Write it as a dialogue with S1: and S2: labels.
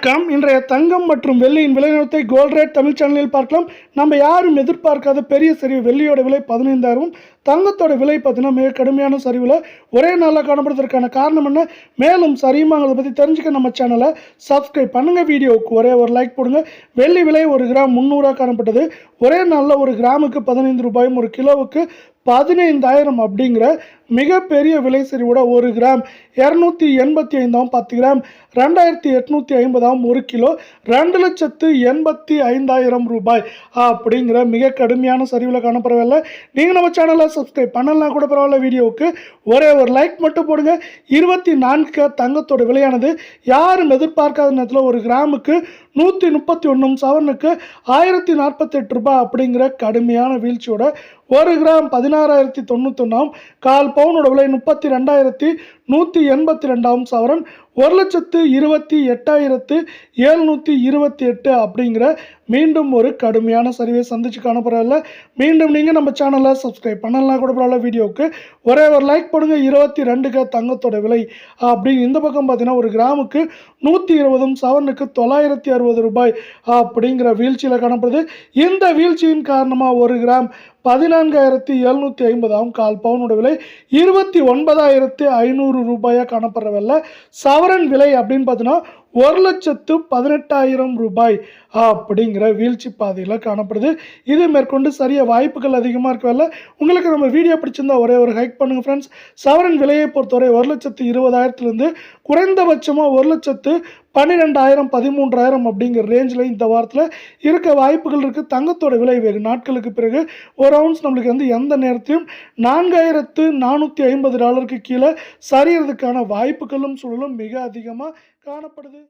S1: வணக்கம். இன்றைய தங்கம் மற்றும் வெள்ளியின் விலை நிலவரத்தை கோல்ட் ரேட் தமிழ் சேனலில் பார்க்கலாம். நம்ம யாரும் எதிர்பார்க்காத பெரிய சரிவு. வெள்ளியோட விலை 15,000, தங்கத்தோட விலை பார்த்தீங்கன்னா மிக கடுமையான சரிவில் ஒரே நாளில் காணப்படுவதற்கான காரணம் என்ன, மேலும் சரியுமாங்கிறத பற்றி தெரிஞ்சுக்க நம்ம சேனலை சப்ஸ்கிரைப் பண்ணுங்கள். வீடியோவுக்கு ஒரே ஒரு லைக் போடுங்க. வெள்ளி விலை 1 கிராம் 300 காணப்பட்டது. ஒரே நாளில் 1 கிராமுக்கு 15 ரூபாயும் 1 கிலோவுக்கு 15,000 அப்படிங்கிற மிகப்பெரிய விலை சரிவோட 1 கிராம் 285, 10 கிராம் 2,850, 1 கிலோ 2,85,000 ரூபாய் அப்படிங்கிற மிக கடுமையான சரிவில் காணப்படவில்லை. நீங்கள் நம்ம சேனலை சப்ஸ்கிரைப் பண்ணலாம் கூட பரவாயில்ல. வீடியோவுக்கு ஒரே ஒரு லைக் மட்டும் போடுங்க. 24 தங்கத்தோட விலையானது யாரும் எதிர்பார்க்காத நேரத்தில் 1 கிராமுக்கு 131, சவரனுக்கு 1048 ரூபாய் அப்படிங்கிற கடுமையான வீழ்ச்சியோட 1 கிராம் 16,091, கால் பவுனோட விலை 32,182, சவரன் 1,28,728 அப்படிங்கிற மீண்டும் ஒரு கடுமையான சரிவை சந்திச்சு காணப்படவில்லை. மீண்டும் நீங்கள் நம்ம சேனலை சப்ஸ்கிரைப் பண்ணலாம் கூட பரவாயில்ல. வீடியோவுக்கு ஒரே ஒரு லைக் போடுங்க. 22 தங்கத்தோட விலை அப்படின்னு இந்த பக்கம் பார்த்தீங்கன்னா 1 கிராமுக்கு 120, சவரனுக்கு 960 ரூபாய் அப்படிங்கிற வீழ்ச்சியில் காணப்படுது. இந்த வீழ்ச்சியின் காரணமாக 1 கிராம் 14,750, கால் பவுனோட விலை 29,500 ரூபாயாக காணப்படுறவில்லை. சவரன் விலை அப்படின்னு பார்த்தீங்கன்னா 1,18,000 ரூபாய் அப்படிங்கிற வீழ்ச்சி பாதையில் காணப்படுது. இது மேற்கொண்டு சரிய வாய்ப்புகள் அதிகமாக இருக்கவில்லை. உங்களுக்கு நம்ம வீடியோ பிடிச்சிருந்தா ஒரே ஒரு ஹைக் பண்ணுங்கள் ஃப்ரெண்ட்ஸ். சவரன் விலையை பொறுத்தவரை 1,20,000 குறைந்தபட்சமாக 1,12,000, 13,000 அப்படிங்கிற ரேஞ்சில் இந்த வாரத்தில் இருக்க வாய்ப்புகள் இருக்குது. தங்கத்தோட விலை வெகு நாட்களுக்கு பிறகு ஒரு அவுன்ஸ் நம்மளுக்கு எந்த நேரத்தையும் $4,450 கீழே சரியறதுக்கான வாய்ப்புகளும் சூழலும் மிக அதிகமாக காணப்படுது.